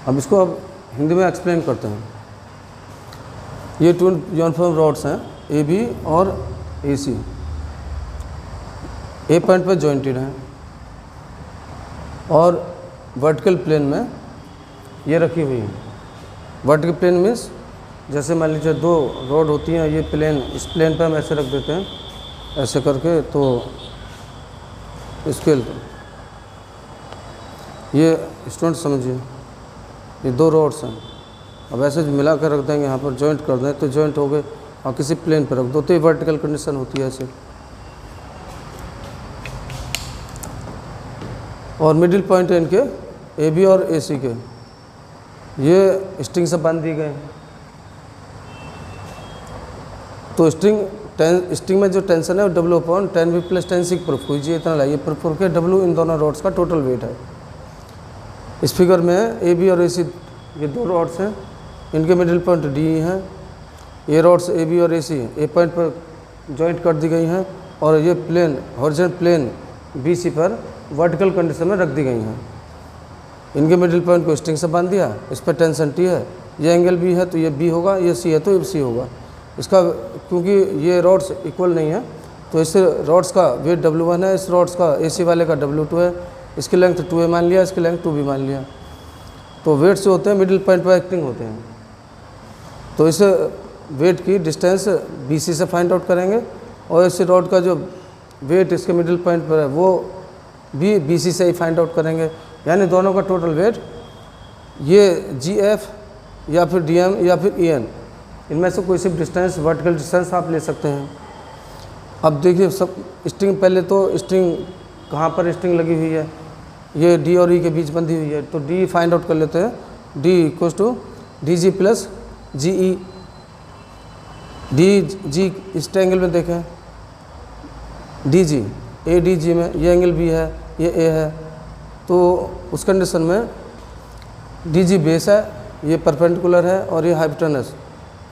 अब इसको अब हिंदी में एक्सप्लेन करते हैं। ये टू यूनिफॉर्म रॉड्स हैं, ए बी और ए सी, ए पॉइंट पर जॉइंटेड हैं और वर्टिकल प्लेन में ये रखी हुई है। वर्टिकल प्लेन मीन्स जैसे मान लीजिए दो रॉड होती हैं, ये प्लेन, इस प्लेन पर हम ऐसे रख देते हैं ऐसे करके, तो स्केल ये स्टूडेंट समझिए, ये दो रॉड्स हैं, अब ऐसे मिला कर रख देंगे, यहाँ पर जॉइंट कर दें तो जॉइंट हो गए, और किसी प्लेन पर रख दो तो ये वर्टिकल कंडीशन होती है ऐसे। और मिडिल पॉइंट है इनके ए बी और ए सी के, ये स्ट्रिंग से बांध दिए गए। तो स्ट्रिंग में जो टेंशन है वो W/10V + 10C प्रूफ कीजिए, इतना लाइए प्रूफ करके W इन दोनों रॉड्स का टोटल वेट है। इस फिगर में ए बी और ए सी ये दो रॉड्स हैं, इनके मिडिल पॉइंट डी हैं। ये रॉड्स ए बी और ए सी ए पॉइंट पर जॉइंट कर दी गई हैं और ये plane horizontal plane B C पर वर्टिकल कंडीशन में रख दी गई हैं। इनके मिडिल पॉइंट को स्ट्रिंग से बांध दिया, इस पर टेंशन टी है, ये एंगल बी है तो ये बी होगा, ये सी है तो ये सी होगा। इसका क्योंकि ये रॉड्स इक्वल नहीं है तो इस रॉड्स का वेट W1 है, इस रॉड्स का ए सी वाले का W2 है, इसकी लेंथ 2a मान लिया, इसकी लेंथ 2b मान लिया। तो वेट्स जो होते हैं मिडिल पॉइंट पर एक्टिंग होते हैं, तो इस वेट की डिस्टेंस BC से फाइंड आउट करेंगे और इस रॉड का जो वेट इसके मिडिल पॉइंट पर है वो भी BC से ही फाइंड आउट करेंगे, यानी दोनों का टोटल वेट ये GF या फिर DM या फिर EN, इनमें से कोई सी डिस्टेंस वर्टिकल डिस्टेंस आप ले सकते हैं। अब देखिए सब स्ट्रिंग, पहले तो स्ट्रिंग कहाँ पर स्ट्रिंग लगी हुई है, ये D और E के बीच बंधी हुई है, तो D फाइंड आउट कर लेते हैं। D = DG + GE। DG इस ट्रायंगल में देखें, DG ADG में ये एंगल B है, ये A है, तो उस कंडीशन में DG बेस है, ये परपेंडिकुलर है और ये हाइपोटेनस,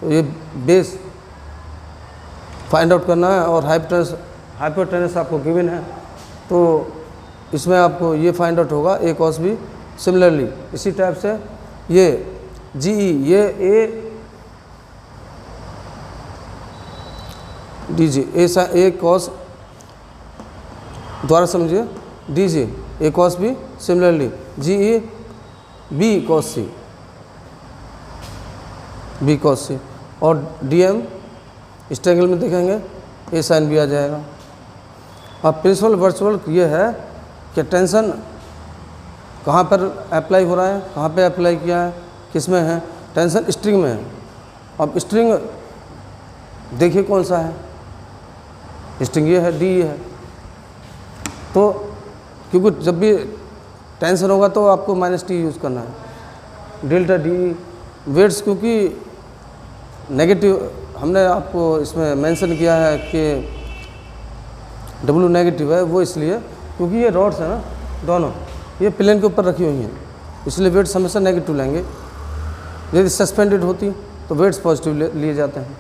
तो ये बेस फाइंड आउट करना है और हाइपोटेनस आपको गिवन है, तो इसमें आपको ये फाइंड आउट होगा A cos B। सिमिलरली इसी टाइप से ये GE, ये DG A cos, द्वारा समझिए, DG A cos B, similarly GE B cos C, B cos C, और DM इस ट्रायंगल में देखेंगे A sin B आ जाएगा। अब प्रिंसिपल वर्चुअल ये है कि टेंशन कहाँ पर अप्लाई हो रहा है, कहाँ पे अप्लाई किया है, किस में है, टेंशन स्ट्रिंग में है। अब स्ट्रिंग देखिए कौन सा है, स्ट्रिंग ये है, D है, तो क्योंकि जब भी टेंशन होगा तो आपको -T यूज़ करना है, डेल्टा D वेट्स, क्योंकि नेगेटिव हमने आपको इसमें मेंशन किया है कि W नेगेटिव है, वो इसलिए क्योंकि ये रॉड्स है ना दोनों, ये प्लेन के ऊपर रखी हुई हैं, इसलिए वेट्स हमेशा नेगेटिव लेंगे। यदि सस्पेंडेड होती तो वेट्स पॉजिटिव लिए जाते हैं।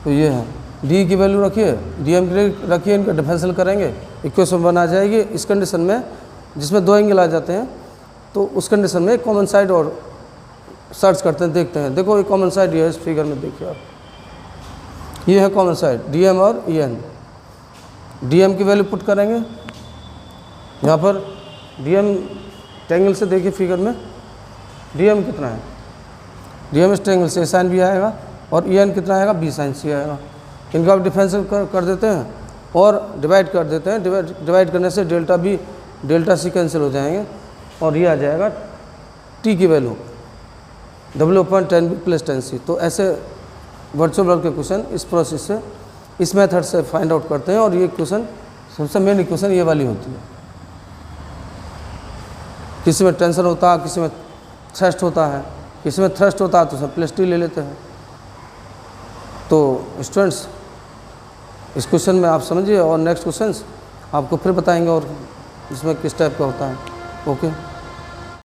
तो ये है, D की वैल्यू रखिए, DM की रखिए, इनका डिफरेंशियल करेंगे, इक्वेशन बना जाएगी। इस कंडीशन में जिसमें दो एंगल आ जाते हैं तो उस कंडीशन में कॉमन साइड और सर्च करते हैं, देखते हैं। देखो ये कॉमन साइड ये है, इस फिगर में देखिए आप, ये है कॉमन साइड DM और EN। DM की वैल्यू पुट करेंगे यहाँ पर, DM ट्रायंगल से देखिए फिगर में DM कितना है, DM इस ट्रायंगल से A sin B आएगा और EN कितना आएगा, B sin C आएगा। इनका आप डिफरेंशियल कर देते हैं और डिवाइड कर देते हैं, डिवाइड करने से delta B delta C cancel हो जाएंगे और ये आ जाएगा T की वैल्यू W/10V + 10C। तो ऐसे वर्चुअल वर्ल्ड के क्वेश्चन इस प्रोसेस से, इस मेथड से फाइंड आउट करते हैं, और ये क्वेश्चन सबसे मेन इक्वेशन ये वाली होती है। किसी में टेंशन होता है, किसी में थ्रस्ट होता है, किसी में थ्रस्ट होता है तो सब +T ले लेते हैं। तो स्टूडेंट्स इस क्वेश्चन में आप समझिए, और नेक्स्ट क्वेश्चंस आपको फिर बताएंगे और इसमें किस टाइप का होता है। ओके।